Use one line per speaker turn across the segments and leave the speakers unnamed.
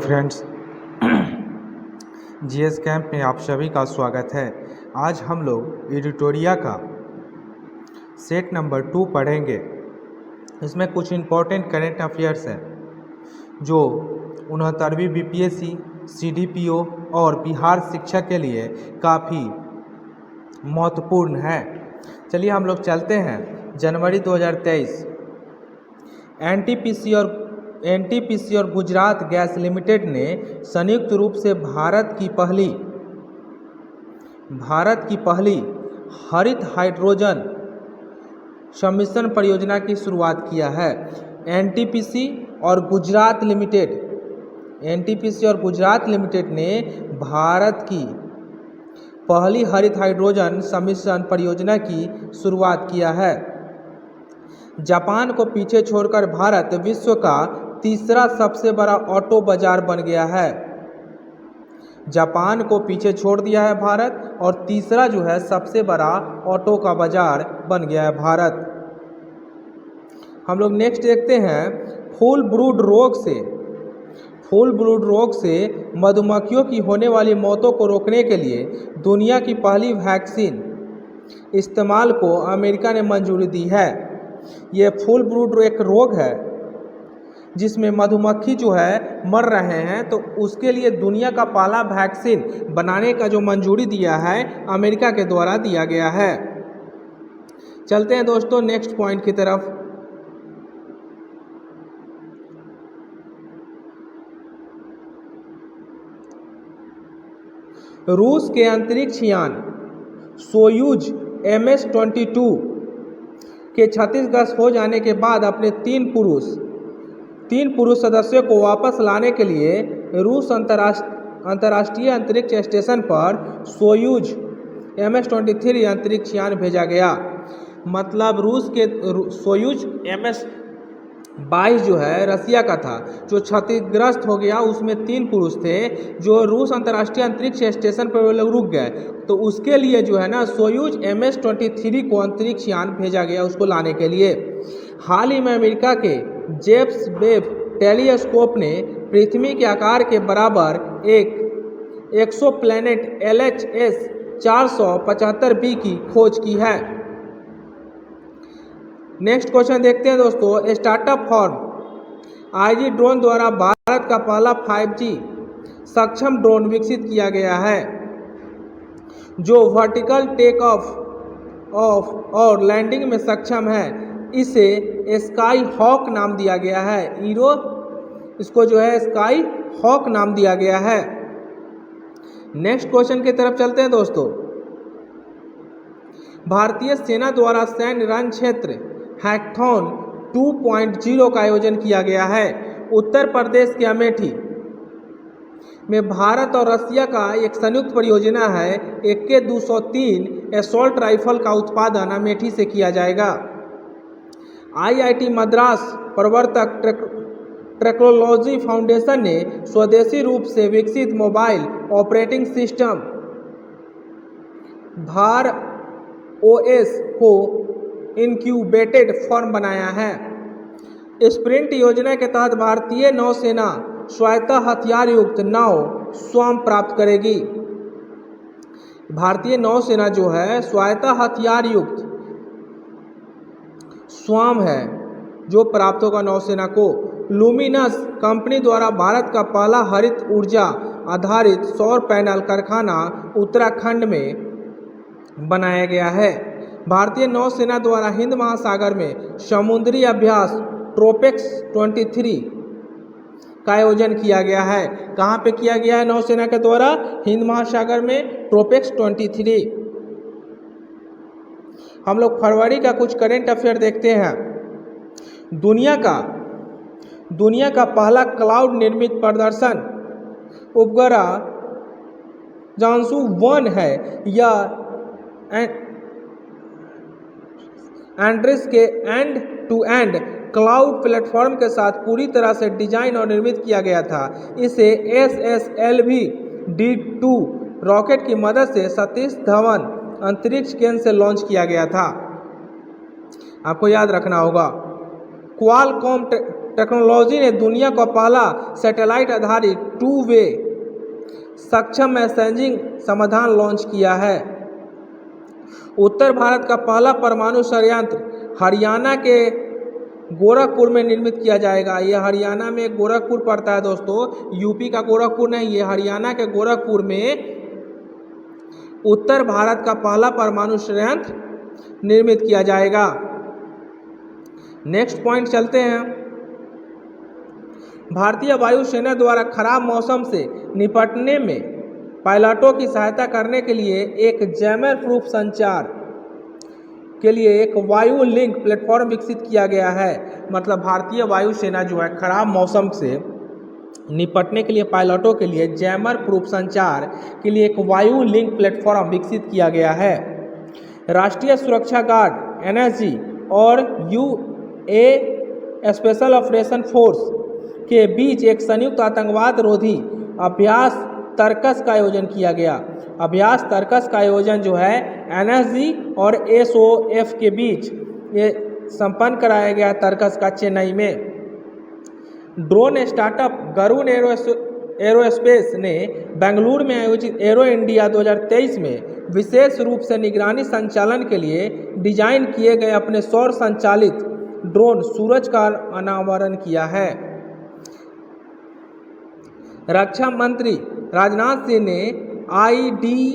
Friends, GS camp में आप सभी का स्वागत है। आज हम लोग एडिटोरिया का सेट नंबर 2 पढ़ेंगे। इसमें कुछ इम्पोर्टेंट करंट अफेयर्स हैं जो 69वीं बीपीएससी, सीडीपीओ और बिहार शिक्षक के लिए काफ़ी महत्वपूर्ण है। चलिए हम लोग चलते हैं। जनवरी 2023 एनटीपीसी और गुजरात गैस लिमिटेड ने संयुक्त रूप से भारत की पहली हरित हाइड्रोजन सम्मिश्रण परियोजना की शुरुआत किया है। एनटीपीसी और गुजरात लिमिटेड ने भारत की पहली हरित हाइड्रोजन सम्मिश्रण परियोजना की शुरुआत किया है। जापान को पीछे छोड़कर भारत विश्व का तीसरा सबसे बड़ा ऑटो बाजार बन गया है। जापान को पीछे छोड़ दिया है भारत और तीसरा जो है सबसे बड़ा ऑटो का बाजार बन गया है भारत। हम लोग नेक्स्ट देखते हैं। फूल ब्रूड रोग से मधुमक्खियों की होने वाली मौतों को रोकने के लिए दुनिया की पहली वैक्सीन इस्तेमाल को अमेरिका ने मंजूरी दी है। ये फूल ब्रूड एक रोग है जिसमें मधुमक्खी जो है मर रहे हैं, तो उसके लिए दुनिया का पहला वैक्सीन बनाने का जो मंजूरी दिया है अमेरिका के द्वारा दिया गया है। चलते हैं दोस्तों नेक्स्ट पॉइंट की तरफ। रूस के अंतरिक्ष यान सोयूज MS-22 के क्षतिग्रस्त हो जाने के बाद अपने तीन पुरुष सदस्यों को वापस लाने के लिए रूस अंतर्राष्ट्रीय अंतरिक्ष स्टेशन पर सोयूज MS-23 अंतरिक्ष यान भेजा गया। मतलब रूस के सोयूज MS-22 जो है रसिया का था, जो क्षतिग्रस्त हो गया। उसमें 3 पुरुष थे जो रूस अंतर्राष्ट्रीय अंतरिक्ष स्टेशन पर वो लोग रुक गए, तो उसके लिए जो है ना सोयूज MS-23 को अंतरिक्ष यान भेजा गया उसको लाने के लिए। हाल ही में अमेरिका के जेम्स वेब टेलीस्कोप ने पृथ्वी के आकार के बराबर एक एक्सोप्लैनेट LHS 475b की खोज की है। नेक्स्ट क्वेश्चन देखते हैं दोस्तों। स्टार्टअप फॉर्म IG ड्रोन द्वारा भारत का पहला 5G सक्षम ड्रोन विकसित किया गया है जो वर्टिकल टेक ऑफ और लैंडिंग में सक्षम है। इसे स्काई हॉक नाम दिया गया है। इसको जो है स्काई हॉक नाम दिया गया है। नेक्स्ट क्वेश्चन की तरफ चलते हैं दोस्तों। भारतीय सेना द्वारा सैन्य रण क्षेत्र हैकथॉन 2.0 का आयोजन किया गया है। उत्तर प्रदेश के अमेठी में भारत और रसिया का एक संयुक्त परियोजना है। AK-203 असॉल्ट राइफल का उत्पादन अमेठी से किया जाएगा। IIT मद्रास प्रवर्तक टेक्नोलॉजी फाउंडेशन ने स्वदेशी रूप से विकसित मोबाइल ऑपरेटिंग सिस्टम भार OS को इनक्यूबेटेड फॉर्म बनाया है। स्प्रिंट योजना के तहत भारतीय नौसेना स्वायत्त हथियार युक्त नाव स्वाम प्राप्त करेगी। भारतीय नौसेना जो है स्वायत्त हथियार युक्त स्वाम है जो प्राप्त होगा नौसेना को। लुमिनस कंपनी द्वारा भारत का पहला हरित ऊर्जा आधारित सौर पैनल कारखाना उत्तराखंड में बनाया गया है। भारतीय नौसेना द्वारा हिंद महासागर में समुद्री अभ्यास ट्रोपेक्स 23 का आयोजन किया गया है। कहाँ पे किया गया है नौसेना के द्वारा? हिंद महासागर में ट्रोपेक्स 23। हम लोग फरवरी का कुछ करंट अफेयर देखते हैं। दुनिया का पहला क्लाउड निर्मित प्रदर्शन उपग्रह जांसू 1 है। यह एंड्रिस के end to end cloud platform के साथ पूरी तरह से डिजाइन और निर्मित किया गया था। इसे SSLV D2 रॉकेट की मदद से सतीश धवन अंतरिक्ष केंद्र से लॉन्च किया गया था। आपको याद रखना होगा। क्वालकॉम टेक्नोलॉजी ने दुनिया का पहला सैटेलाइट आधारित 2 वे सक्षम मैसेजिंग समाधान लॉन्च किया है। उत्तर भारत का पहला परमाणु संयंत्र हरियाणा के गोरखपुर में निर्मित किया जाएगा। ये हरियाणा में गोरखपुर पड़ता है दोस्तों, यूपी का गोरखपुर नहीं, ये हरियाणा के गोरखपुर में उत्तर भारत का पहला परमाणु संयंत्र निर्मित किया जाएगा। नेक्स्ट पॉइंट चलते हैं। भारतीय वायुसेना द्वारा खराब मौसम से निपटने में पायलटों की सहायता करने के लिए एक जैमर प्रूफ संचार के लिए एक वायु लिंक प्लेटफॉर्म विकसित किया गया है। मतलब भारतीय वायुसेना जो है खराब मौसम से निपटने के लिए पायलटों के लिए जैमर प्रूफ संचार के लिए एक वायु लिंक प्लेटफॉर्म विकसित किया गया है। राष्ट्रीय सुरक्षा गार्ड एनएसजी और यूए स्पेशल ऑपरेशन फोर्स के बीच एक संयुक्त आतंकवाद रोधी अभ्यास तर्कस का आयोजन किया गया। अभ्यास तर्कस का आयोजन जो है एनएसजी और एसओएफ के बीच ये संपन्न कराया गया तर्कस का चेन्नई में। ड्रोन स्टार्टअप गरुड़ एरोस्पेस ने बेंगलुरु में आयोजित एरो इंडिया 2023 में विशेष रूप से निगरानी संचालन के लिए डिजाइन किए गए अपने सौर संचालित ड्रोन सूरज का अनावरण किया है। रक्षा मंत्री राजनाथ सिंह ने IDEX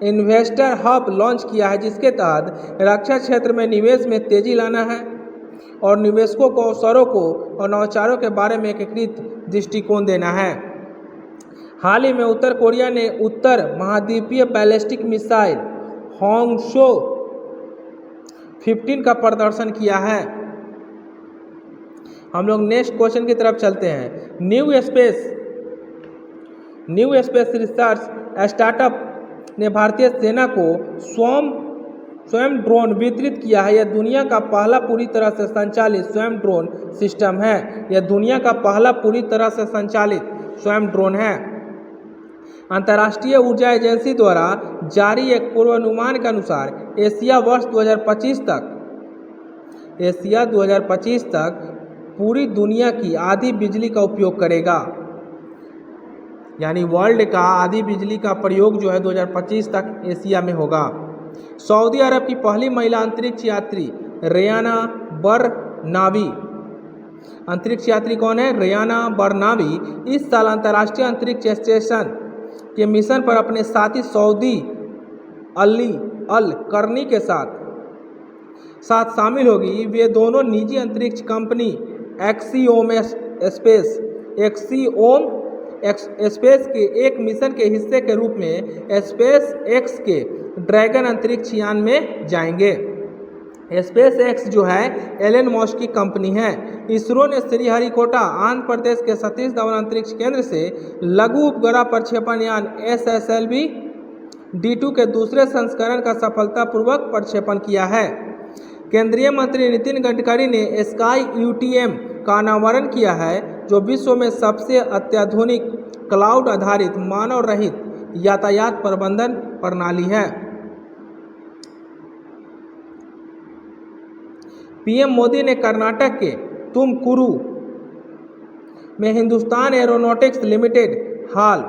इन्वेस्टर हब लॉन्च किया है, जिसके तहत रक्षा क्षेत्र में निवेश में तेजी लाना है और निवेशकों को अवसरों को और नवाचारों के बारे में एकीकृत दृष्टिकोण देना है। हाल ही में उत्तर कोरिया ने उत्तर महाद्वीपीय बैलिस्टिक मिसाइल होंगशो 15 का प्रदर्शन किया है। हम लोग नेक्स्ट क्वेश्चन की तरफ चलते हैं। न्यू स्पेस रिसर्च स्टार्टअप ने भारतीय सेना को स्वयं ड्रोन वितरित किया है। यह दुनिया का पहला पूरी तरह से संचालित स्वयं ड्रोन सिस्टम है। यह दुनिया का पहला पूरी तरह से संचालित स्वयं ड्रोन है। अंतर्राष्ट्रीय ऊर्जा एजेंसी द्वारा जारी एक पूर्वानुमान के अनुसार एशिया 2025 तक पूरी दुनिया की आधी बिजली का उपयोग करेगा। यानी वर्ल्ड का आधी बिजली का प्रयोग जो है 2025 तक एशिया में होगा। सऊदी अरब की पहली महिला अंतरिक्ष यात्री रेयाना बरनावी। अंतरिक्ष यात्री कौन है? रेयाना बरनावी इस साल अंतर्राष्ट्रीय अंतरिक्ष स्टेशन के मिशन पर अपने साथी सऊदी अली अल करनी के साथ शामिल होगी। वे दोनों निजी अंतरिक्ष कंपनी एक्सियोम स्पेस के एक मिशन के हिस्से के रूप में स्पेस एक्स के ड्रैगन अंतरिक्ष यान में जाएंगे। स्पेस एक्स जो है एलन मस्क की कंपनी है। इसरो ने श्रीहरिकोटा आंध्र प्रदेश के सतीश धवन अंतरिक्ष केंद्र से लघु उपग्रह प्रक्षेपण यान SSLV D2 के दूसरे संस्करण का सफलतापूर्वक प्रक्षेपण किया है। केंद्रीय मंत्री नितिन गडकरी ने स्काई UTM का अनावरण किया है, जो विश्व में सबसे अत्याधुनिक क्लाउड आधारित मानव रहित यातायात प्रबंधन प्रणाली है। PM मोदी ने कर्नाटक के तुमकुरू में हिंदुस्तान एरोनॉटिक्स लिमिटेड हाल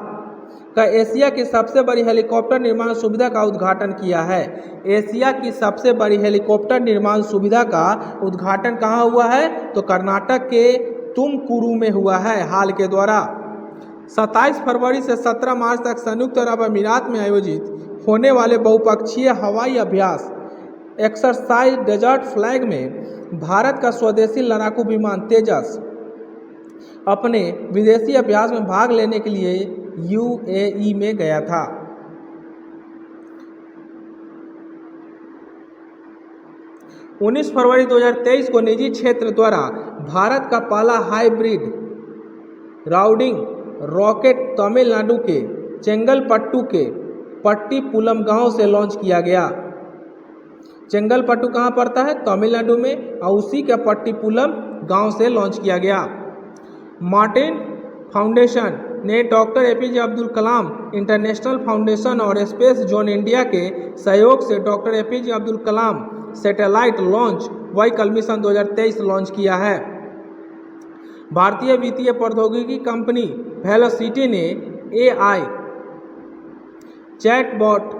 का एशिया की सबसे बड़ी हेलीकॉप्टर निर्माण सुविधा का उद्घाटन किया है। एशिया की सबसे बड़ी हेलीकॉप्टर निर्माण सुविधा का उद्घाटन कहाँ हुआ है? तो कर्नाटक के तुमकुरू में हुआ है हाल के द्वारा। 27 फरवरी से 17 मार्च तक संयुक्त अरब अमीरात में आयोजित होने वाले बहुपक्षीय हवाई अभ्यास एक्सरसाइज डेजर्ट फ्लैग में भारत का स्वदेशी लड़ाकू विमान तेजस अपने विदेशी अभ्यास में भाग लेने के लिए UAE में गया था। उन्नीस फरवरी 2023 को निजी क्षेत्र द्वारा भारत का पहला हाइब्रिड राउडिंग रॉकेट तमिलनाडु के चेंगलपट्टू के पट्टीपुलम गांव से लॉन्च किया गया। चेंगलपट्टू कहाँ पड़ता है? तमिलनाडु में, और उसी के पट्टीपुलम गांव से लॉन्च किया गया। मार्टिन फाउंडेशन ने doctor APJ Abdul Kalam international foundation और स्पेस जोन इंडिया के सहयोग से doctor APJ Abdul Kalam satellite launch vehicle mission 2023 launch किया है। भारतीय वित्तीय प्रौद्योगिकी कंपनी वेलोसिटी ने AI चैटबॉट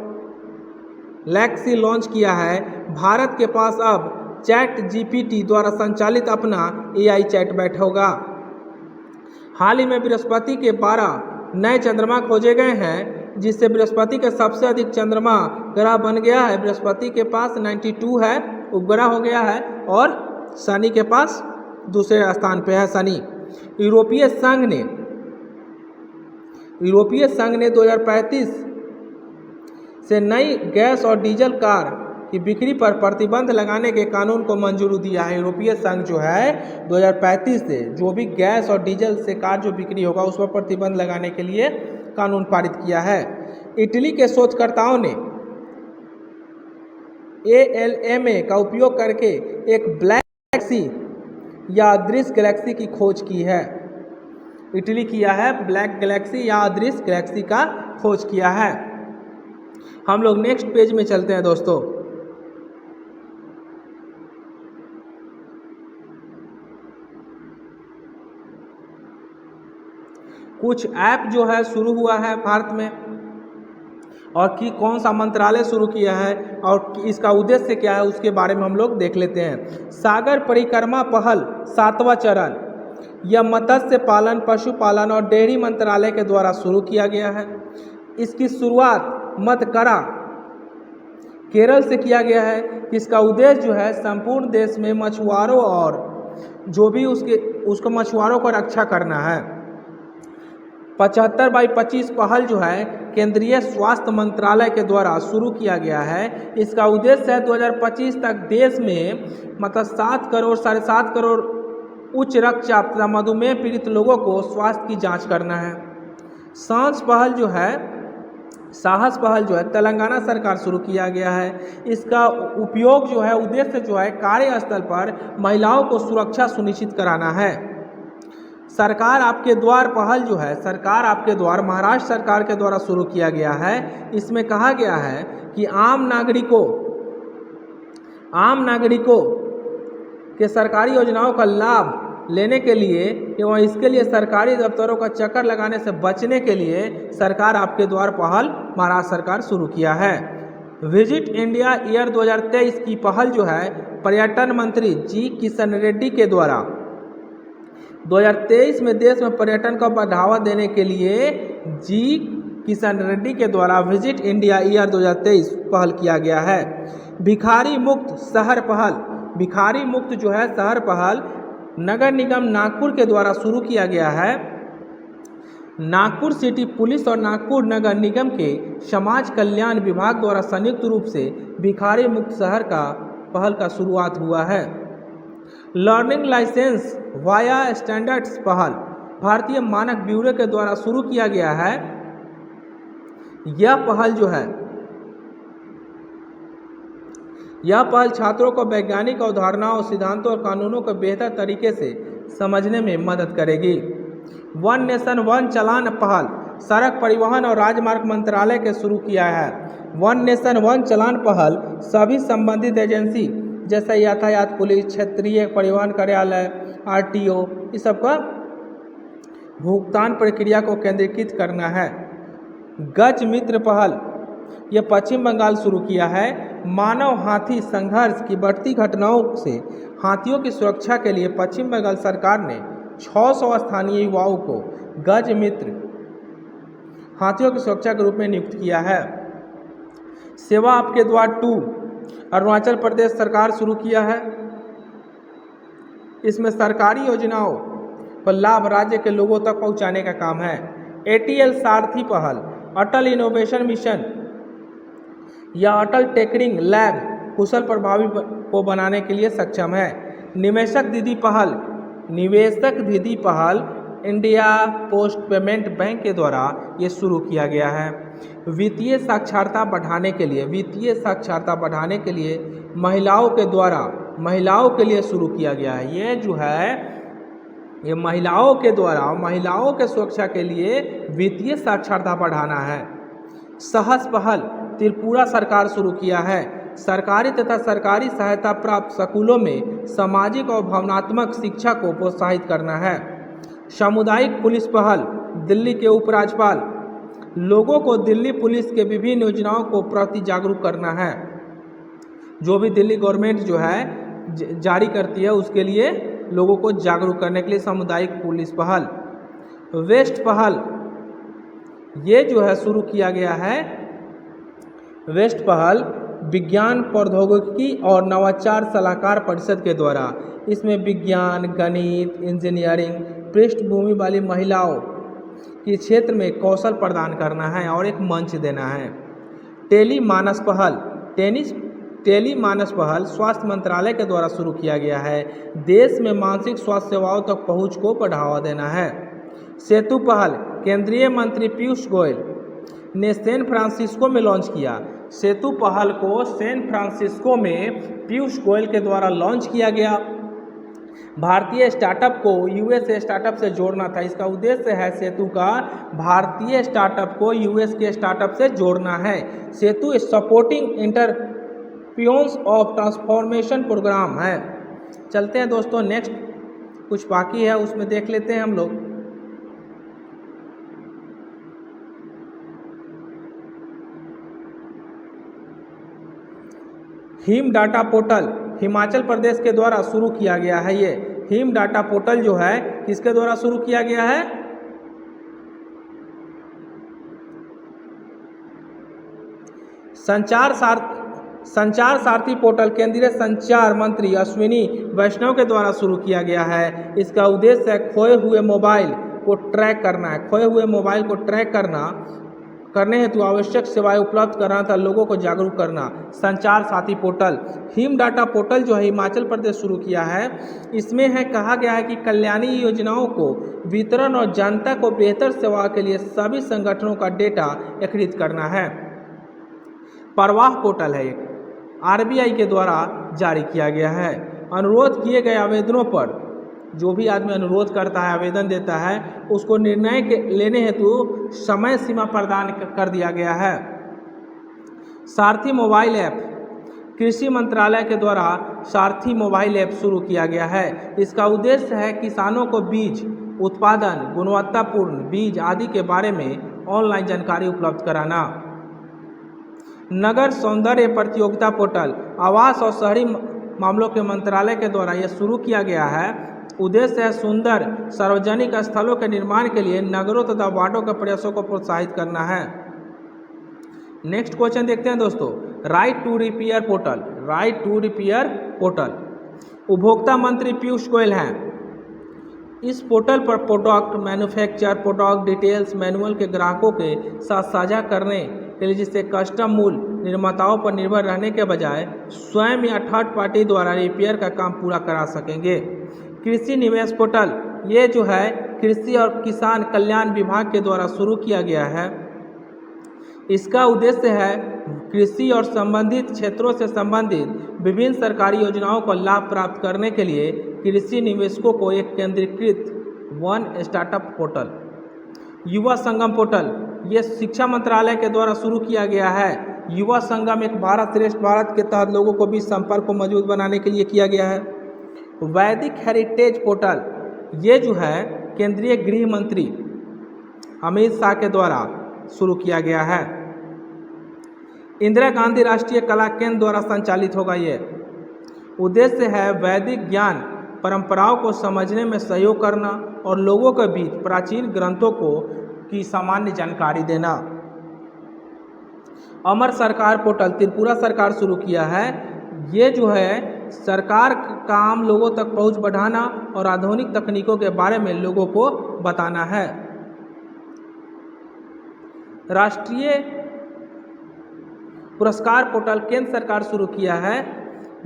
लेक्सी लॉन्च किया है। भारत के पास अब ChatGPT द्वारा संचालित अपना AI चैटबॉट होगा। हाल ही में बृहस्पति के 12 नए चंद्रमा खोजे गए हैं, जिससे बृहस्पति का सबसे अधिक चंद्रमा ग्रह बन गया है। बृहस्पति के पास 92 है, उपग्रह हो गया है, और शनि के पास दूसरे स्थान पे है शनि। यूरोपीय संघ ने 2035 से नई गैस और डीजल कार की बिक्री पर प्रतिबंध लगाने के कानून को मंजूरी दिया है। यूरोपीय संघ जो है 2035 से जो भी गैस और डीजल से कार जो बिक्री होगा उस पर प्रतिबंध लगाने के लिए कानून पारित किया है। इटली के शोधकर्ताओं ने ALMA का उपयोग करके एक ब्लैक गैलेक्सी या अदृश्य गैलेक्सी की खोज की है। इटली किया है ब्लैक गैलेक्सी या अदृश्य गैलेक्सी का खोज किया है। हम लोग नेक्स्ट पेज में चलते हैं दोस्तों। कुछ ऐप जो है शुरू हुआ है भारत में, और कि कौन सा मंत्रालय शुरू किया है और इसका उद्देश्य क्या है उसके बारे में हम लोग देख लेते हैं। सागर परिक्रमा पहल 7वां चरण, यह मत्स्य पालन, पशुपालन और डेयरी मंत्रालय के द्वारा शुरू किया गया है। इसकी शुरुआत मधकरा केरल से किया गया है। इसका उद्देश्य जो है संपूर्ण देश में मछुआरों और जो भी उसको मछुआरों को रक्षा करना है। 75/25 पहल जो है केंद्रीय स्वास्थ्य मंत्रालय के द्वारा शुरू किया गया है। इसका उद्देश्य है 2025 तक देश में मतलब 7 करोड़ 7.5 करोड़ उच्च रक्तचाप तथा मधुमेह पीड़ित लोगों को स्वास्थ्य की जांच करना है। साहस पहल जो है तेलंगाना सरकार शुरू किया गया है। इसका उपयोग जो है उद्देश्य जो है कार्यस्थल पर महिलाओं को सुरक्षा सुनिश्चित कराना है। सरकार आपके द्वार पहल जो है सरकार आपके द्वार महाराष्ट्र सरकार के द्वारा शुरू किया गया है। इसमें कहा गया है कि आम नागरिकों के सरकारी योजनाओं का लाभ लेने के लिए एवं इसके लिए सरकारी दफ्तरों का चक्कर लगाने से बचने के लिए सरकार आपके द्वार पहल महाराष्ट्र सरकार शुरू किया है। विजिट इंडिया ईयर 2023 की पहल जो है पर्यटन मंत्री जी किशन रेड्डी के द्वारा 2023 में देश में पर्यटन को बढ़ावा देने के लिए जी किशन रेड्डी के द्वारा विजिट इंडिया ईयर 2023 पहल किया गया है। भिखारी मुक्त शहर जो है शहर पहल नगर निगम नागपुर के द्वारा शुरू किया गया है। नागपुर सिटी पुलिस और नागपुर नगर निगम के समाज कल्याण विभाग द्वारा संयुक्त रूप से भिखारी मुक्त शहर का पहल का शुरुआत हुआ है। लर्निंग लाइसेंस वाया स्टैंडर्ड्स पहल भारतीय मानक ब्यूरो के द्वारा शुरू किया गया है। यह पहल छात्रों को वैज्ञानिक अवधारणाओं, सिद्धांतों और कानूनों को बेहतर तरीके से समझने में मदद करेगी। वन नेशन वन चालान पहल सड़क परिवहन और राजमार्ग मंत्रालय के शुरू किया है। वन नेशन वन चालान पहल सभी संबंधित एजेंसी जैसे यातायात पुलिस, क्षेत्रीय परिवहन कार्यालय, RTO इस सब का भुगतान प्रक्रिया को केंद्रीकृत करना है। गज मित्र पहल यह पश्चिम बंगाल शुरू किया है। मानव हाथी संघर्ष की बढ़ती घटनाओं से हाथियों की सुरक्षा के लिए पश्चिम बंगाल सरकार ने 600 स्थानीय युवाओं को गज मित्र हाथियों की सुरक्षा के रूप में नियुक्त किया है। सेवा आपके द्वार 2 अरुणाचल प्रदेश सरकार शुरू किया है। इसमें सरकारी योजनाओं पर लाभ राज्य के लोगों तक पहुंचाने का काम है। ATL सारथी पहल अटल इनोवेशन मिशन या अटल टेकरिंग लैब कुशल प्रभावी को बनाने के लिए सक्षम है। निवेशक निधि पहल इंडिया पोस्ट पेमेंट बैंक के द्वारा ये शुरू किया गया है। वित्तीय साक्षरता बढ़ाने के लिए महिलाओं के लिए शुरू किया गया है। ये जो है ये महिलाओं के द्वारा महिलाओं के सुरक्षा के लिए वित्तीय साक्षरता बढ़ाना है। सहज पहल त्रिपुरा सरकार शुरू किया है। सरकारी तथा सरकारी सहायता प्राप्त स्कूलों में सामाजिक और भावनात्मक शिक्षा को प्रोत्साहित करना है। सामुदायिक पुलिस पहल, दिल्ली के उपराज्यपाल, लोगों को दिल्ली पुलिस के विभिन्न योजनाओं को प्रति जागरूक करना है। जो भी दिल्ली गवर्नमेंट जो है जारी करती है उसके लिए लोगों को जागरूक करने के लिए सामुदायिक पुलिस पहल। वेस्ट पहल, ये जो है शुरू किया गया है। वेस्ट पहल विज्ञान प्रौद्योगिकी और नवाचार सलाहकार परिषद के द्वारा, इसमें विज्ञान, गणित, इंजीनियरिंग पृष्ठभूमि वाली महिलाओं के क्षेत्र में कौशल प्रदान करना है और एक मंच देना है। टेली मानस पहल स्वास्थ्य मंत्रालय के द्वारा शुरू किया गया है। देश में मानसिक स्वास्थ्य सेवाओं तक पहुंच को बढ़ावा देना है। सेतु पहल केंद्रीय मंत्री पीयूष गोयल ने सैन फ्रांसिस्को में लॉन्च किया। सेतु पहल को सैन फ्रांसिस्को में पीयूष गोयल के द्वारा लॉन्च किया गया। भारतीय स्टार्टअप को यूएस स्टार्टअप से जोड़ना था। इसका उद्देश्य है सेतु का भारतीय स्टार्टअप को यूएस के स्टार्टअप से जोड़ना है। Setu supporting entrepreneurs of transformation programme है। चलते हैं दोस्तों, नेक्स्ट कुछ बाकी है उसमें देख लेते हैं हम लोग। Him data portal Himachal Pradesh के द्वारा शुरू किया गया है। ये हिम डाटा पोर्टल जो है किसके द्वारा शुरू किया गया है? संचार सारथी पोर्टल केंद्रीय संचार मंत्री अश्विनी वैष्णव के द्वारा शुरू किया गया है। इसका उद्देश्य है खोए हुए मोबाइल को ट्रैक करना है। खोए हुए मोबाइल को ट्रैक करने हेतु आवश्यक सेवाएं उपलब्ध कराना तथा लोगों को जागरूक करना। संचार साथी पोर्टल हिम डाटा पोर्टल जो है हिमाचल प्रदेश शुरू किया है। इसमें है कहा गया है कि कल्याणी योजनाओं को वितरण और जनता को बेहतर सेवा के लिए सभी संगठनों का डेटा एकत्रित करना है। प्रवाह पोर्टल है एक आरबीआई के द्वारा जारी किया गया है। अनुरोध किए गए आवेदनों पर जो भी आदमी अनुरोध करता है, आवेदन देता है, उसको निर्णय लेने हेतु समय सीमा प्रदान कर दिया गया है। सारथी मोबाइल ऐप कृषि मंत्रालय के द्वारा सारथी मोबाइल ऐप शुरू किया गया है। इसका उद्देश्य है किसानों को बीज उत्पादन, गुणवत्तापूर्ण बीज आदि के बारे में ऑनलाइन जानकारी उपलब्ध कराना। नगर सौंदर्य प्रतियोगिता पोर्टल आवास और शहरी मामलों के मंत्रालय के द्वारा यह शुरू किया गया है। उद्देश्य है सुंदर सार्वजनिक स्थलों के निर्माण के लिए नगरों तथा वार्डों के प्रयासों को प्रोत्साहित करना है। नेक्स्ट क्वेश्चन देखते हैं दोस्तों, राइट टू रिपेयर पोर्टल उपभोक्ता मंत्री पीयूष गोयल हैं। इस पोर्टल पर product manufacture product details manual के ग्राहकों के साथ साझा करने के लिए, जिससे कस्टम मूल्य निर्माताओं पर निर्भर रहने के बजाय स्वयं या थर्ड पार्टी द्वारा रिपेयर का काम पूरा करा सकेंगे। कृषि निवेश पोर्टल ये जो है कृषि और किसान कल्याण विभाग के द्वारा शुरू किया गया है। इसका उद्देश्य है कृषि और संबंधित क्षेत्रों से संबंधित विभिन्न सरकारी योजनाओं का लाभ प्राप्त करने के लिए कृषि निवेशकों को एक केंद्रीकृत one startup portal. Yuva Sangam portal ये शिक्षा मंत्रालय के द्वारा शुरू किया गया है। युवा संगम एक भारत श्रेष्ठ भारत के तहत लोगों को बीच संपर्क को मजबूत बनाने के लिए किया गया है। वैदिक हेरिटेज पोर्टल ये जो है केंद्रीय गृह मंत्री अमित शाह के द्वारा शुरू किया गया है। इंदिरा गांधी राष्ट्रीय कला केंद्र द्वारा संचालित होगा। ये उद्देश्य है वैदिक ज्ञान परंपराओं को समझने में सहयोग करना और लोगों के बीच प्राचीन ग्रंथों की सामान्य जानकारी देना। अमर सरकार पोर्टल त्रिपुरा सरकार शुरू किया है। ये जो है सरकार का आम लोगों तक पहुंच बढ़ाना और आधुनिक तकनीकों के बारे में लोगों को बताना है। राष्ट्रीय पुरस्कार पोर्टल केंद्र सरकार शुरू किया है।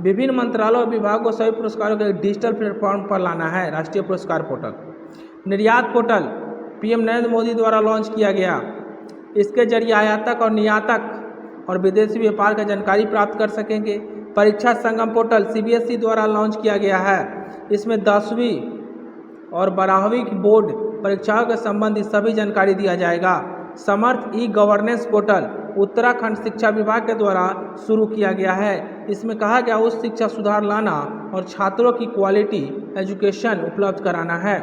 विभिन्न मंत्रालयों और विभागों सभी पुरस्कारों को डिजिटल प्लेटफॉर्म पर लाना है। राष्ट्रीय पुरस्कार पोर्टल। निर्यात पोर्टल पीएम नरेंद्र मोदी द्वारा लॉन्च किया गया। इसके जरिए आयातक और निर्यातक और विदेशी व्यापार की जानकारी प्राप्त कर सकेंगे। परीक्षा संगम पोर्टल सीबीएसई द्वारा लॉन्च किया गया है। इसमें 10वीं और 12वीं की बोर्ड परीक्षाओं के संबंधित सभी जानकारी दिया जाएगा। समर्थ ई गवर्नेंस पोर्टल उत्तराखंड शिक्षा विभाग के द्वारा शुरू किया गया है। इसमें कहा गया उच्च शिक्षा सुधार लाना और छात्रों की क्वालिटी एजुकेशन उपलब्ध कराना है।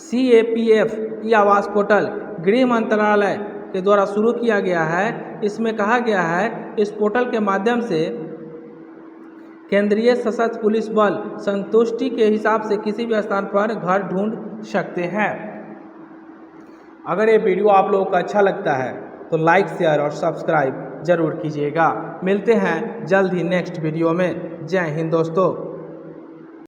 CAPF ई आवास पोर्टल गृह मंत्रालय के द्वारा शुरू किया गया है। इसमें कहा गया है इस पोर्टल के माध्यम से केंद्रीय सशस्त्र पुलिस बल संतुष्टि के हिसाब से किसी भी स्थान पर घर ढूंढ सकते हैं। अगर ये वीडियो आप लोगों को अच्छा लगता है तो लाइक शेयर और सब्सक्राइब जरूर कीजिएगा। मिलते हैं जल्द ही नेक्स्ट वीडियो में। जय हिंद दोस्तों।